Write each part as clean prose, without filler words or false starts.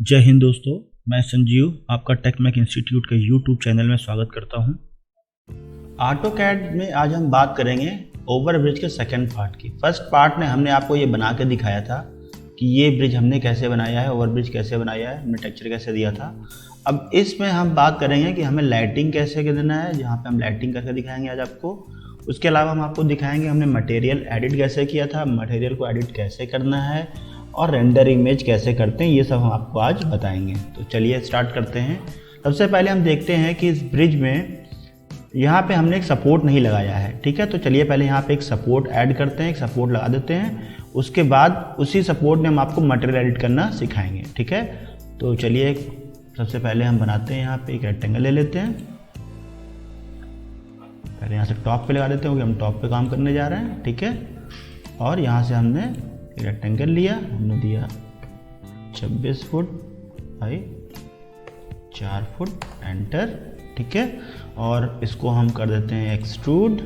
जय हिंद दोस्तों, मैं संजीव आपका टेकमेक इंस्टीट्यूट के यूट्यूब चैनल में स्वागत करता हूं। ऑटोकैड में आज हम बात करेंगे ओवरब्रिज के सेकंड पार्ट की। फर्स्ट पार्ट में हमने आपको ये बना के दिखाया था कि ये ब्रिज हमने कैसे बनाया है, ओवरब्रिज कैसे बनाया है, हमने टेक्सचर कैसे दिया था। अब इसमें हम बात करेंगे कि हमें लाइटिंग कैसे देना है, जहाँ पे हम लाइटिंग करके दिखाएंगे आज आपको। उसके अलावा हम आपको दिखाएंगे हमने मटेरियल एडिट कैसे किया था, मटेरियल को एडिट कैसे करना है और रेंडर इमेज कैसे करते हैं, ये सब हम आपको आज बताएंगे। तो चलिए स्टार्ट करते हैं। सबसे पहले हम देखते हैं कि इस ब्रिज में यहाँ पे हमने एक सपोर्ट नहीं लगाया है, ठीक है। तो चलिए पहले यहाँ पे एक सपोर्ट ऐड करते हैं, एक सपोर्ट लगा देते हैं। उसके बाद उसी सपोर्ट में हम आपको मटेरियल एडिट करना सिखाएंगे, ठीक है। तो चलिए सबसे पहले हम बनाते हैं, यहाँ पे एक रेक्टेंगल ले लेते हैं। पहले यहाँ से टॉप पे लगा देते हैं क्योंकि हम टॉप पे काम करने जा रहे हैं, ठीक है। और यहाँ से हमने रेक्टेंगल लिया, हमने दिया 26 फुट बाई 4 फुट, एंटर, ठीक है। और इसको हम कर देते हैं एक्सट्रूड।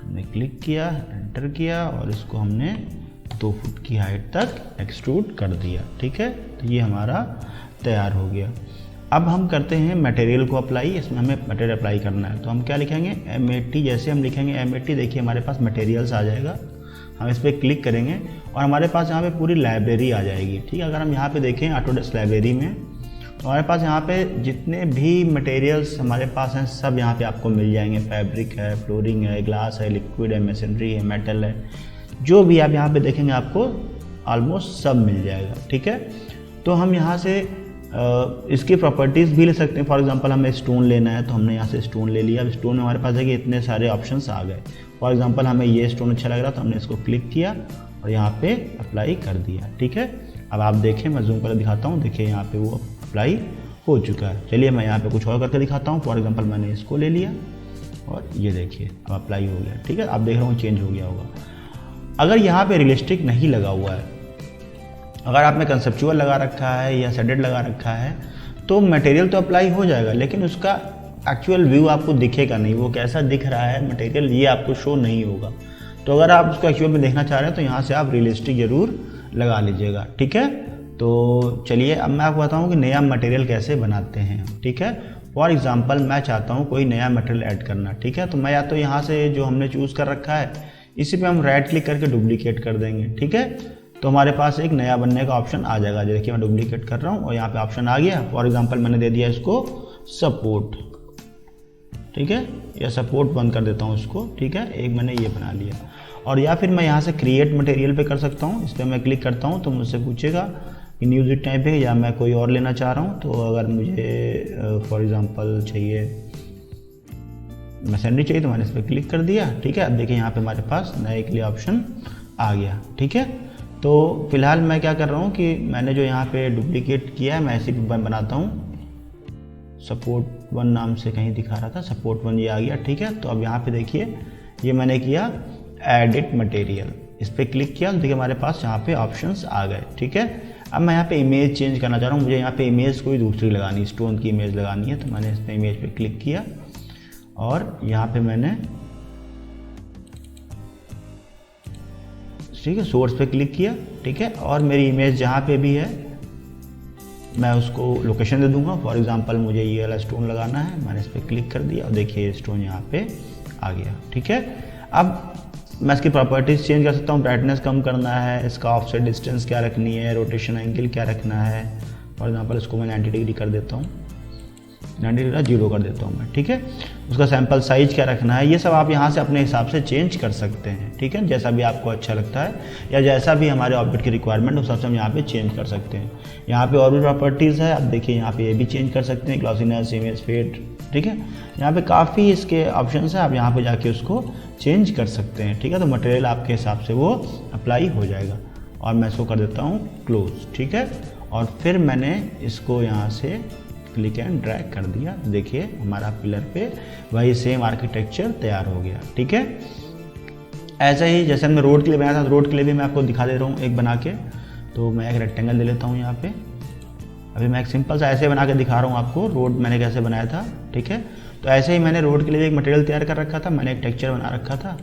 हमने क्लिक किया, एंटर किया और इसको हमने 2 फुट की हाइट तक एक्सट्रूड कर दिया, ठीक है। तो ये हमारा तैयार हो गया। अब हम करते हैं मटेरियल को अप्लाई। इसमें हमें मटेरियल अप्लाई करना है, तो हम क्या लिखेंगे, MAT। जैसे हम लिखेंगे MAT, देखिए हमारे पास मटेरियल्स आ जाएगा। हम इस पर क्लिक करेंगे और हमारे पास यहाँ पे पूरी लाइब्रेरी आ जाएगी, ठीक है। अगर हम यहाँ पे देखें ऑटोडेस्क लाइब्रेरी में, तो हमारे पास यहाँ पे जितने भी मटेरियल्स हमारे पास हैं सब यहाँ पे आपको मिल जाएंगे। फैब्रिक है, फ्लोरिंग है, ग्लास है, लिक्विड है, मशीनरी है, मेटल है, जो भी आप यहाँ पे देखेंगे आपको ऑलमोस्ट सब मिल जाएगा, ठीक है। तो हम यहाँ से इसकी प्रॉपर्टीज़ भी ले सकते हैं। फॉर एग्जांपल हमें स्टोन लेना है, तो हमने यहाँ से स्टोन ले लिया। अब स्टोन में हमारे पास है कि इतने सारे ऑप्शंस आ गए। फॉर एग्जांपल हमें ये स्टोन अच्छा लग रहा, तो हमने इसको क्लिक किया और यहाँ पे अप्लाई कर दिया, ठीक है। अब आप देखें, मैं जूम करके दिखाता हूँ, देखिए यहाँ पे वो अप्लाई हो चुका है। चलिए मैं यहाँ पे कुछ और करके दिखाता हूँ। फॉर एग्जाम्पल मैंने इसको ले लिया और ये देखिए अब अप्लाई हो गया, ठीक है। आप देख रहे हो चेंज हो गया होगा। अगर यहाँ पे रियलिस्टिक नहीं लगा हुआ है, अगर आपने कंसेप्चुअल लगा रखा है या शेडेड लगा रखा है, तो मटेरियल तो अप्लाई हो जाएगा, लेकिन उसका एक्चुअल व्यू आपको दिखेगा नहीं। वो कैसा दिख रहा है मटेरियल, ये आपको शो नहीं होगा। तो अगर आप उसको एक्चुअल में देखना चाह रहे हैं, तो यहाँ से आप रियलिस्टिक जरूर लगा लीजिएगा, ठीक है। तो चलिए अब मैं आपको बताऊँ कि नया मटेरियल कैसे बनाते हैं, ठीक है। फॉर एग्जाम्पल मैं चाहता हूँ कोई नया मटेरियल ऐड करना, ठीक है। तो मैं या तो यहाँ से जो हमने चूज़ कर रखा है, इसी पे हम राइट क्लिक करके डुप्लीकेट कर देंगे, ठीक है। तो हमारे पास एक नया बनने का ऑप्शन आ जाएगा। देखिए मैं डुप्लीकेट कर रहा हूँ और यहाँ पे ऑप्शन आ गया। फॉर एग्जांपल मैंने दे दिया इसको सपोर्ट, ठीक है, या सपोर्ट बंद कर देता हूँ इसको, ठीक है। एक मैंने ये बना लिया। और या फिर मैं यहाँ से क्रिएट मटेरियल पे कर सकता हूँ। इस पर मैं क्लिक करता हूँ तो मुझसे पूछेगा कि म्यूजिक टाइप है या मैं कोई और लेना चाह रहा हूँ। तो अगर मुझे फॉर एग्जांपल चाहिए मशीनरी चाहिए, तो मैंने इस पर क्लिक कर दिया, ठीक है। अब देखिए यहाँ पे हमारे पास नए के लिए ऑप्शन आ गया, ठीक है। तो फिलहाल मैं क्या कर रहा हूँ कि मैंने जो यहाँ पे डुप्लीकेट किया है, मैं ऐसे बनाता हूँ। सपोर्ट 1 नाम से कहीं दिखा रहा था, सपोर्ट 1 ये आ गया, ठीक है। तो अब यहाँ पे देखिए ये मैंने किया एडिट मटेरियल, इस पर क्लिक किया तो देखिए हमारे पास यहाँ पे ऑप्शंस आ गए, ठीक है। अब मैं यहाँ पे इमेज चेंज करना चाह रहा हूँ, मुझे यहाँ पे इमेज कोई दूसरी लगानी, स्टोन की इमेज लगानी है। तो मैंने इस पर इमेज पे क्लिक किया और यहाँ पे मैंने, ठीक है, सोर्स पे क्लिक किया, ठीक है। और मेरी इमेज जहाँ पे भी है मैं उसको लोकेशन दे दूंगा। फॉर एग्जांपल मुझे ये वाला स्टोन लगाना है, मैंने इस पर क्लिक कर दिया और देखिए ये स्टोन यहाँ पे आ गया, ठीक है। अब मैं इसकी प्रॉपर्टीज़ चेंज कर सकता हूँ। ब्राइटनेस कम करना है, इसका ऑफसेट डिस्टेंस क्या रखनी है, रोटेशन एंगल क्या रखना है। फॉर एग्जांपल इसको मैं 90 डिग्री कर देता हूँ, 90 डिग्री 0 कर देता हूँ मैं, ठीक है। उसका सैंपल साइज क्या रखना है, ये सब आप यहाँ से अपने हिसाब से चेंज कर सकते हैं, ठीक है। जैसा भी आपको अच्छा लगता है या जैसा भी हमारे ऑब्जेक्ट की रिक्वायरमेंट, उस हिसाब से हम यहाँ पे चेंज कर सकते हैं। यहाँ पे और भी प्रॉपर्टीज़ है, आप देखिए यहाँ पे ये भी चेंज कर सकते हैं, ग्लॉसीनेस, इमेज फेड, ठीक है। यहाँ पे काफ़ी इसके ऑप्शंस है, आप यहाँ पे जाके उसको चेंज कर सकते हैं, ठीक है। तो मटेरियल आपके हिसाब से वो अप्लाई हो जाएगा। और मैं इसको कर देता हूँ क्लोज, ठीक है। और फिर मैंने इसको यहाँ से क्लिक एंड ड्रैग कर दिया। देखिए हमारा पिलर पे वही सेम आर्किटेक्चर तैयार हो गया, ठीक है। ऐसे ही जैसे हमने रोड के लिए बनाया था, रोड के लिए भी मैं आपको दिखा दे रहा हूँ एक बना के। तो मैं एक रेक्टेंगल ले लेता हूँ यहाँ पे। अभी मैं एक सिंपल सा ऐसे बना के दिखा रहा हूँ आपको, रोड मैंने कैसे बनाया था, ठीक है। तो ऐसे ही मैंने रोड के लिए एक मटेरियल तैयार कर रखा था, मैंने एक टेक्सचर बना रखा था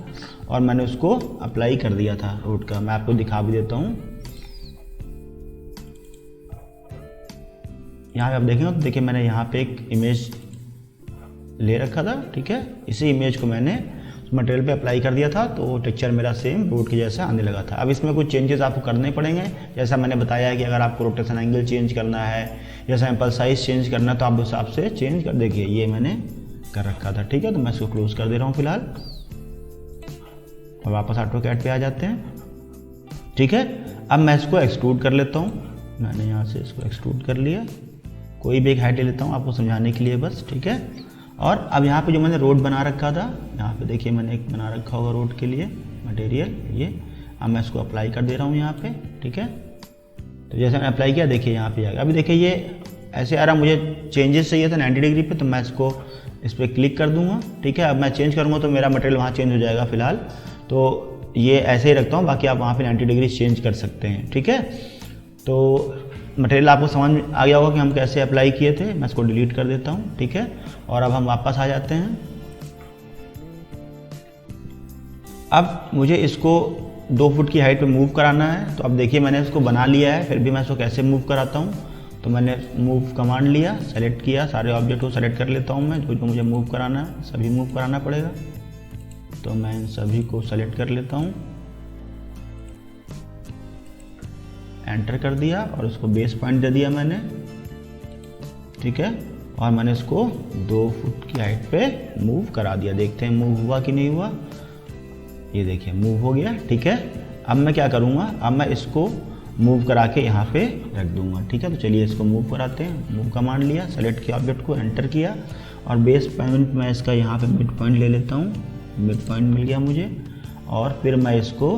और मैंने उसको अप्लाई कर दिया था रोड का। मैं आपको दिखा भी देता हूँ। यहाँ पे आप देखेंगे तो देखिए मैंने यहाँ पे एक इमेज ले रखा था, ठीक है। इसी इमेज को मैंने मटेरियल पे अप्लाई कर दिया था, तो टेक्सचर मेरा सेम रोड के जैसा आने लगा था। अब इसमें कुछ चेंजेस आपको करने पड़ेंगे, जैसा मैंने बताया है कि अगर आपको रोटेशन एंगल चेंज करना है या सैंपल साइज चेंज करना है तो आप उस हिसाब से चेंज कर। देखिए ये मैंने कर रखा था, ठीक है। तो मैं इसको क्लोज कर दे रहा हूँ फिलहाल और वापस AutoCAD पे आ जाते हैं, ठीक है। अब मैं इसको एक्सट्रूड कर लेता हूँ। मैंने यहाँ से इसको एक्सट्रूड कर लिया, कोई भी एक हाइट ले लेता हूँ आपको समझाने के लिए बस, ठीक है। और अब यहाँ पे जो मैंने रोड बना रखा था, यहाँ पे देखिए मैंने एक बना रखा होगा रोड के लिए मटेरियल ये। अब मैं इसको अप्लाई कर दे रहा हूँ यहाँ पे, ठीक है। तो जैसे मैंने अप्लाई किया देखिए यहाँ पे आ गया। अभी देखिए ये ऐसे आ रहा, मुझे चेंजेस चाहिए था 90 डिग्री पे, तो मैं इसको इस पर क्लिक कर दूंगा, ठीक है। अब मैं चेंज करूँगा तो मेरा मटेरियल वहाँ चेंज हो जाएगा फिलहाल, तो ये ऐसे ही रखता हूँ, बाकी आप वहाँ पे 90 डिग्री चेंज कर सकते हैं, ठीक है। तो मटेरियल आपको समझ में आ गया होगा कि हम कैसे अप्लाई किए थे। मैं इसको डिलीट कर देता हूँ, ठीक है। और अब हम वापस आ जाते हैं। अब मुझे इसको 2 फुट की हाइट पे मूव कराना है, तो अब देखिए मैंने इसको बना लिया है, फिर भी मैं इसको कैसे मूव कराता हूँ। तो मैंने मूव कमांड लिया, सेलेक्ट किया, सारे ऑब्जेक्ट को सेलेक्ट कर लेता हूँ मैं, जो मुझे मूव कराना है सभी मूव कराना पड़ेगा। तो मैं इन सभी को सेलेक्ट कर लेता हूँ, एंटर कर दिया और इसको बेस पॉइंट दे दिया मैंने, ठीक है। और मैंने इसको 2 फुट की हाइट पे मूव करा दिया। देखते हैं मूव हुआ कि नहीं हुआ। ये देखिए मूव हो गया, ठीक है। अब मैं क्या करूँगा, अब मैं इसको मूव करा के यहाँ पे रख दूँगा, ठीक है। तो चलिए इसको मूव कराते हैं। मूव कमांड लिया, सेलेक्ट किया ऑब्जेक्ट को, एंटर किया और बेस पॉइंट मैं इसका यहाँ पे मिड पॉइंट ले लेता हूँ। मिड पॉइंट मिल गया मुझे और फिर मैं इसको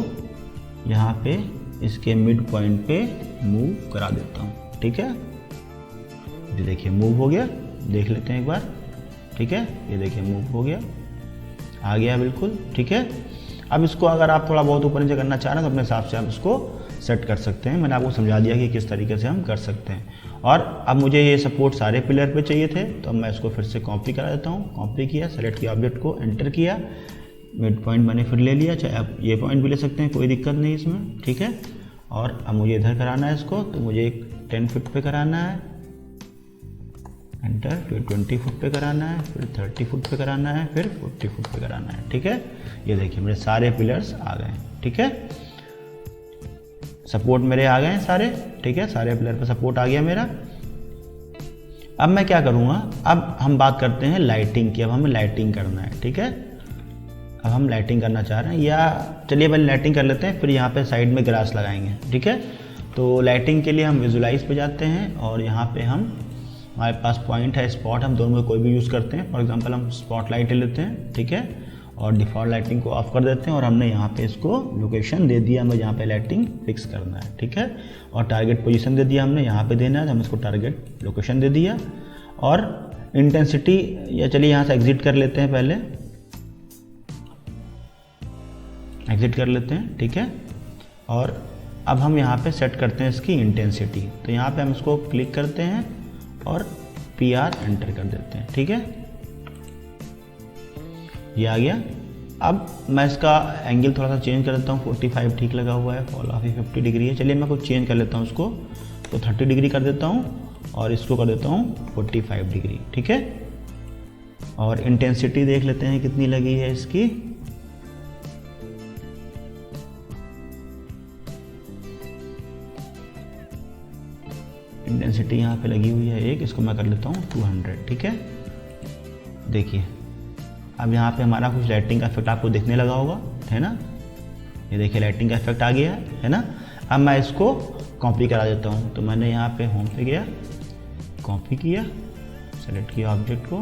यहाँ पे इसके मिड पॉइंट पे मूव करा देता हूँ, ठीक है। ये देखिए मूव हो गया, देख लेते हैं एक बार, ठीक है। ये देखिए मूव हो गया, आ गया बिल्कुल, ठीक है। अब इसको अगर आप थोड़ा बहुत ऊपर नीचे करना चाह रहे हैं तो अपने हिसाब से आप इसको सेट कर सकते हैं। मैंने आपको समझा दिया कि किस तरीके से हम कर सकते हैं। और अब मुझे ये सपोर्ट सारे पिलर पे चाहिए थे, तो मैं इसको फिर से कॉपी करा देता हूँ। कॉपी किया, सेलेक्ट किया ऑब्जेक्ट को, एंटर किया, मिड पॉइंट मैंने फिर ले लिया, चाहे आप ये पॉइंट भी ले सकते हैं, कोई दिक्कत नहीं इसमें, ठीक है। और अब मुझे इधर कराना है इसको, तो मुझे एक 10 फुट पे कराना है, एंटर, फिर 20 फुट पे कराना है, फिर 30 फुट पे कराना है, फिर 40 फुट पे कराना है, ठीक है। ये देखिए मेरे सारे पिलर्स आ गए, ठीक है। सपोर्ट मेरे आ गए हैं सारे, ठीक है। सारे पिलर पे सपोर्ट आ गया मेरा। अब मैं क्या करूँगा, अब हम बात करते हैं लाइटिंग की। अब हमें लाइटिंग करना है, ठीक है। अब हम लाइटिंग करना चाह रहे हैं, या चलिए पहले लाइटिंग कर लेते हैं, फिर यहाँ पे साइड में ग्रास लगाएंगे, ठीक है। तो लाइटिंग के लिए हम विजुलाइज पे जाते हैं और यहाँ पे हमारे पास पॉइंट है, स्पॉट, हम दोनों में कोई भी यूज़ करते हैं। फॉर एग्जांपल हम स्पॉट लाइट ले लेते हैं, ठीक है। और डिफ़ॉल्ट लाइटिंग को ऑफ कर देते हैं और हमने यहाँ पे इसको लोकेशन दे दिया, हमें जहाँ पे लाइटिंग फिक्स करना है, ठीक है। और टारगेट पोजीशन दे दिया हमने, यहाँ पे देना है, तो हम इसको टारगेट लोकेशन दे दिया। और इंटेंसिटी, या चलिए यहाँ से एग्जिट कर लेते हैं, पहले एग्जिट कर लेते हैं, ठीक है। और अब हम यहाँ पे सेट करते हैं इसकी इंटेंसिटी। तो यहाँ पे हम इसको क्लिक करते हैं और PR एंटर कर देते हैं, ठीक है। ये आ गया। अब मैं इसका एंगल थोड़ा सा चेंज कर देता हूँ, 45 ठीक लगा हुआ है, फॉल ऑफ 50 डिग्री है। चलिए मैं कुछ चेंज कर लेता हूँ इसको, तो 30 डिग्री कर देता हूँ और इसको कर देता हूँ 45 डिग्री, ठीक है। और इंटेंसिटी देख लेते हैं कितनी लगी है इसकी। इंटेंसिटी यहाँ पे लगी हुई है एक, इसको मैं कर लेता हूँ 200, ठीक है। देखिए अब यहाँ पे हमारा कुछ लाइटिंग का इफेक्ट आपको दिखने लगा होगा, है ना। ये देखिए लाइटिंग का इफेक्ट आ गया है ना। अब मैं इसको कॉपी करा देता हूँ। तो मैंने यहाँ पे होम पे गया, कॉपी किया, सेलेक्ट किया ऑब्जेक्ट को,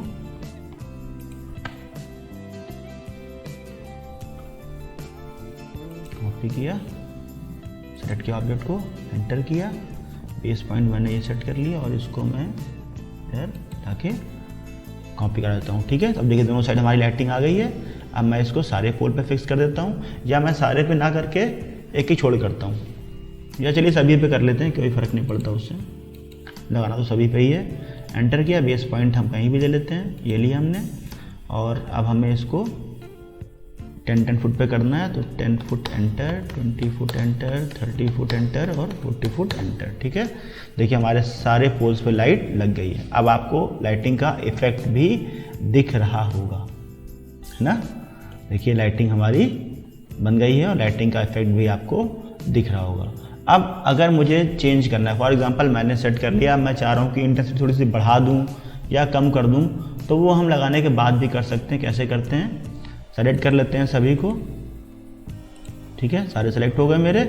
कॉपी किया, सेलेक्ट किया ऑब्जेक्ट को, एंटर किया, बेस पॉइंट मैंने ये सेट कर लिया और इसको मैं इधर लाके कॉपी करा देता हूँ, ठीक है। तो अब देखिए दोनों साइड हमारी लाइटिंग आ गई है। अब मैं इसको सारे पोल पे फिक्स कर देता हूँ, या मैं सारे पे ना करके एक ही छोड़ करता हूँ, या चलिए सभी पे कर लेते हैं, कोई फ़र्क नहीं पड़ता उससे, लगाना तो सभी पे ही है। एंटर किया, बेस पॉइंट हम कहीं भी ले लेते हैं, ये लिया हमने। और अब हमें इसको 10 फुट पे करना है तो 10 foot enter, 20 foot enter, 30 foot enter और 40 फुट एंटर। ठीक है, देखिए हमारे सारे पोल्स पे लाइट लग गई है। अब आपको लाइटिंग का इफेक्ट भी दिख रहा होगा, है ना। देखिए लाइटिंग हमारी बन गई है और लाइटिंग का इफेक्ट भी आपको दिख रहा होगा। अब अगर मुझे चेंज करना है, फॉर एग्जांपल मैंने सेट कर लिया, मैं चाह रहा हूँ कि इंटेंसिटी थोड़ी सी बढ़ा दूँ या कम कर दूँ, तो वो हम लगाने के बाद भी कर सकते हैं। कैसे करते हैं, सेलेक्ट कर लेते हैं सभी को। ठीक है, सारे सेलेक्ट हो गए मेरे।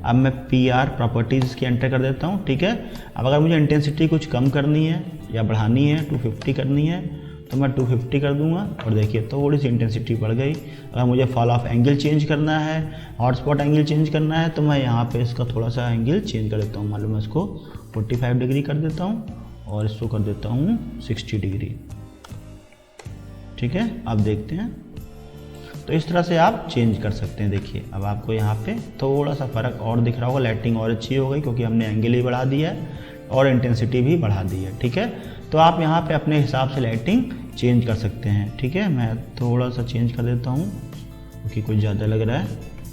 अब मैं PR प्रॉपर्टीज़ की एंटर कर देता हूँ। ठीक है, अब अगर मुझे इंटेंसिटी कुछ कम करनी है या बढ़ानी है, 250 करनी है, तो मैं 250 कर दूंगा और देखिए थोड़ी सी इंटेंसिटी बढ़ गई। अगर मुझे फॉल ऑफ एंगल चेंज करना है, हॉटस्पॉट एंगल चेंज करना है, तो मैं यहाँ पे इसका थोड़ा सा एंगल चेंज कर देता हूँ। मालूम है, इसको 45 डिग्री कर देता हूँ और इसको कर देता हूँ 60 डिग्री। ठीक है, अब देखते हैं, तो इस तरह से आप चेंज कर सकते हैं। देखिए अब आपको यहाँ पे थोड़ा सा फ़र्क और दिख रहा होगा, लाइटिंग और अच्छी हो गई क्योंकि हमने एंगल ही बढ़ा दिया है और इंटेंसिटी भी बढ़ा दी है। ठीक है, तो आप यहाँ पे अपने हिसाब से लाइटिंग चेंज कर सकते हैं। ठीक है, मैं थोड़ा सा चेंज कर देता हूँ क्योंकि कुछ ज़्यादा लग रहा है।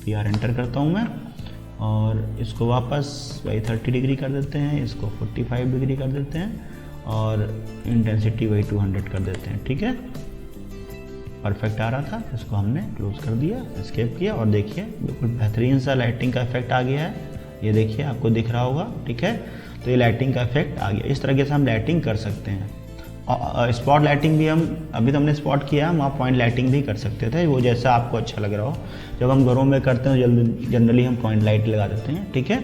PR एंटर करता हूँ मैं और इसको वापस वही 30 डिग्री कर देते हैं, इसको 45 डिग्री कर देते हैं और इंटेंसिटी वही 200 कर देते हैं। ठीक है, परफेक्ट आ रहा था, इसको हमने क्लोज कर दिया, एस्केप किया और देखिए बिल्कुल बेहतरीन सा लाइटिंग का इफेक्ट आ गया है। ये देखिए आपको दिख रहा होगा। ठीक है, तो ये लाइटिंग का इफेक्ट आ गया। इस तरीके से हम लाइटिंग कर सकते हैं। और स्पॉट लाइटिंग भी हम अभी तो हमने स्पॉट किया, हम वहाँ पॉइंट लाइटिंग भी कर सकते थे, वो जैसा आपको अच्छा लग रहा हो। जब हम घरों में करते हैं जनरली हम पॉइंट लाइट लगा देते हैं। ठीक है,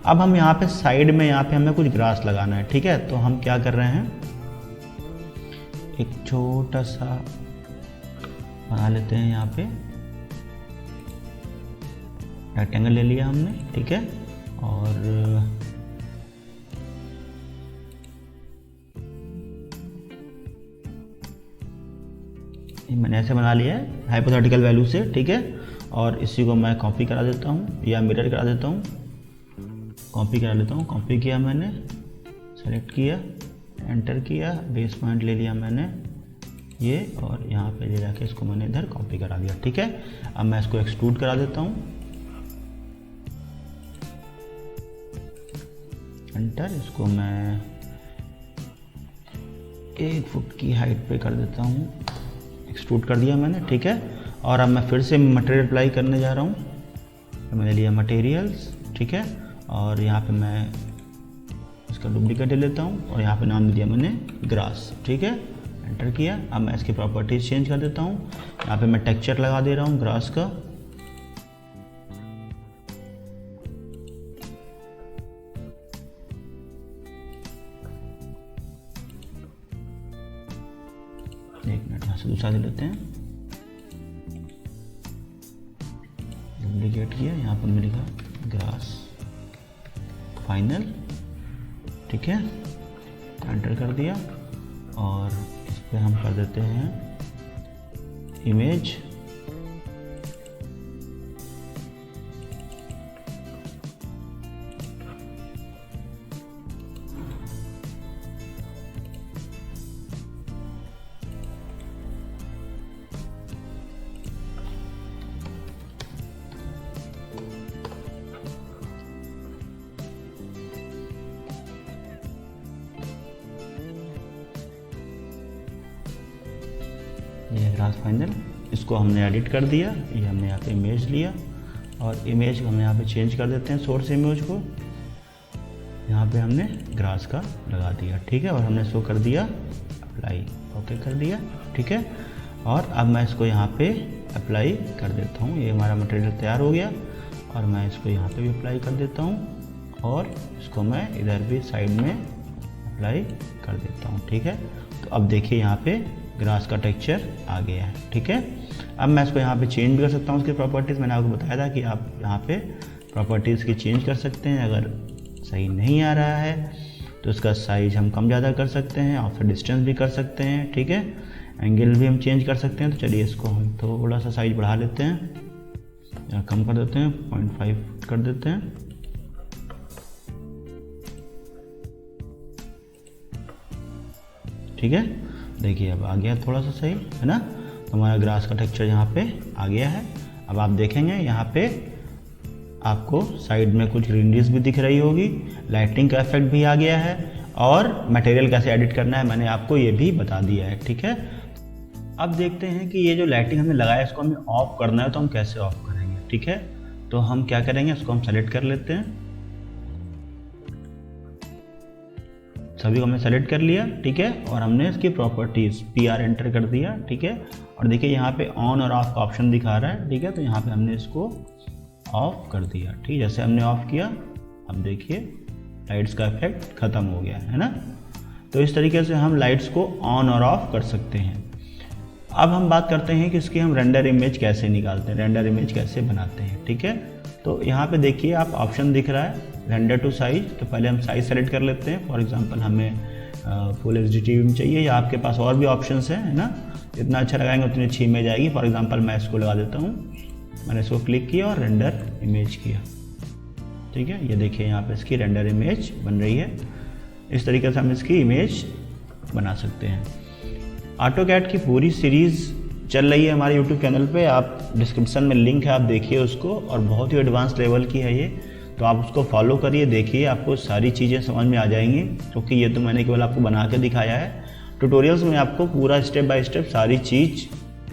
अब हम यहाँ पे साइड में यहाँ पे हमें कुछ ग्रास लगाना है। ठीक है, तो हम क्या कर रहे हैं, एक छोटा सा बना लेते हैं। यहाँ पे रेक्टेंगल ले लिया हमने। ठीक है, और मैंने ऐसे बना लिया है हाइपोथेटिकल वैल्यू से। ठीक है, और इसी को मैं कॉपी करा देता हूँ या मिरर करा देता हूँ। कॉपी करा लेता हूँ। कॉपी किया मैंने, सेलेक्ट किया, एंटर किया, बेस पॉइंट ले लिया मैंने ये और यहाँ पे ले जाके इसको मैंने इधर कॉपी करा दिया। ठीक है, अब मैं इसको एक्सट्रूड करा देता हूँ, एंटर। इसको मैं 1 फुट की हाइट पे कर देता हूँ, एक्सट्रूड कर दिया मैंने। ठीक है, और अब मैं फिर से मटेरियल अप्लाई करने जा रहा हूँ। तो मैंने लिया मटेरियल्स। ठीक है, और यहाँ पे मैं इसका डुप्लीकेट ले लेता हूँ और यहाँ पे नाम दिया मैंने ग्रास। ठीक है, एंटर किया। अब मैं इसकी प्रॉपर्टीज चेंज कर देता हूँ। यहाँ पे मैं टेक्सचर लगा दे रहा हूँ ग्रास का। एक मिनट, यहाँ से दूसरा दे लेते हैं, डुप्लीकेट किया, यहाँ पर मिलेगा ग्रास फाइनल। ठीक है, एंटर कर दिया और इस पर हम कर देते हैं इमेज। ये ग्रास फाइनल, इसको हमने एडिट कर दिया। ये हमने यहाँ पे इमेज लिया और इमेज को हम यहाँ पे चेंज कर देते हैं, सोर्स इमेज को। यहाँ पे हमने ग्रास का लगा दिया। ठीक है, और हमने इसको कर दिया अप्लाई, ओके कर दिया। ठीक है, और अब मैं इसको यहाँ पे अप्लाई कर देता हूँ। ये हमारा मटेरियल तैयार हो गया और मैं इसको यहाँ पे भी अप्लाई कर देता हूँ और इसको मैं इधर भी साइड में अप्लाई कर देता हूँ। ठीक है, तो अब देखिए यहाँ पे ग्रास का टेक्सचर आ गया है। ठीक है, अब मैं इसको यहाँ पे चेंज भी कर सकता हूँ उसकी प्रॉपर्टीज़। मैंने आपको बताया था कि आप यहाँ पे प्रॉपर्टीज़ की चेंज कर सकते हैं। अगर सही नहीं आ रहा है तो इसका साइज़ हम कम ज़्यादा कर सकते हैं, ऑफसेट डिस्टेंस भी कर सकते हैं। ठीक है, एंगल भी हम चेंज कर सकते हैं। तो चलिए इसको हम थोड़ा सा साइज बढ़ा लेते हैं या कम कर देते हैं, 0.5 कर देते हैं। ठीक है, देखिए अब आ गया थोड़ा सा सही, है ना। तो हमारा ग्रास का टेक्सचर यहाँ पे आ गया है। अब आप देखेंगे यहाँ पे आपको साइड में कुछ ग्रीनरीज भी दिख रही होगी, लाइटिंग का इफेक्ट भी आ गया है, और मटेरियल कैसे एडिट करना है मैंने आपको ये भी बता दिया है, ठीक है। अब देखते हैं कि ये जो लाइटिंग हमने लगाया इसको हमें ऑफ करना है, तो हम कैसे ऑफ करेंगे, ठीक है। तो हम क्या करेंगे, इसको हम सेलेक्ट कर लेते हैं, सभी को हमने सेलेक्ट कर लिया, ठीक है। और हमने इसकी प्रॉपर्टीज PR एंटर कर दिया, ठीक है। और देखिए यहाँ पे ऑन और ऑफ का ऑप्शन दिखा रहा है, ठीक है। तो यहाँ पे हमने इसको ऑफ कर दिया, ठीक। जैसे हमने ऑफ किया, अब देखिए लाइट्स का इफेक्ट खत्म हो गया है ना। तो इस तरीके से हम लाइट्स को ऑन और ऑफ कर सकते हैं। अब हम बात करते हैं कि इसकी हम रेंडर इमेज कैसे निकालते हैं, रेंडर इमेज कैसे बनाते हैं, ठीक है। तो यहाँ पे देखिए आप ऑप्शन दिख रहा है रेंडर टू साइज। तो पहले हम साइज सेलेक्ट कर लेते हैं। फॉर एग्जांपल हमें फुल HD TV में चाहिए, या आपके पास और भी ऑप्शंस हैं, है ना। जितना अच्छा लगाएंगे उतनी अच्छी इमेज आएगी। फॉर एग्जांपल मैं इसको लगा देता हूँ, मैंने इसको क्लिक किया और रेंडर इमेज किया, ठीक है। ये देखिए यहाँ पे इसकी रेंडर इमेज बन रही है। इस तरीके से हम इसकी इमेज बना सकते हैं। ऑटोकैड की पूरी सीरीज़ चल रही है हमारे YouTube चैनल पे, आप डिस्क्रिप्शन में लिंक है, आप देखिए उसको, और बहुत ही एडवांस लेवल की है ये, तो आप उसको फॉलो करिए, देखिए, आपको सारी चीज़ें समझ में आ जाएंगी। क्योंकि ये तो मैंने केवल आपको बना के दिखाया है, ट्यूटोरियल्स में आपको पूरा स्टेप बाय स्टेप सारी चीज़,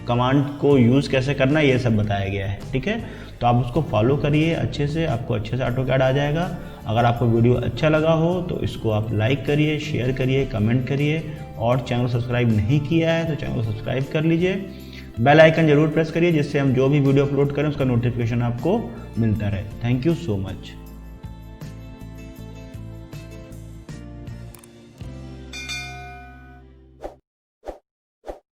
कमांड को यूज़ कैसे करना है, ये सब बताया गया है, ठीक है। तो आप उसको फॉलो करिए अच्छे से, आपको अच्छे से ऑटोकैड आ जाएगा। अगर आपको वीडियो अच्छा लगा हो तो इसको आप लाइक करिए, शेयर करिए, कमेंट करिए, और चैनल सब्सक्राइब नहीं किया है तो चैनल को सब्सक्राइब कर लीजिए। बेल आइकन जरूर प्रेस करिए, जिससे हम जो भी वीडियो अपलोड करें उसका नोटिफिकेशन आपको मिलता रहे। Thank you so much.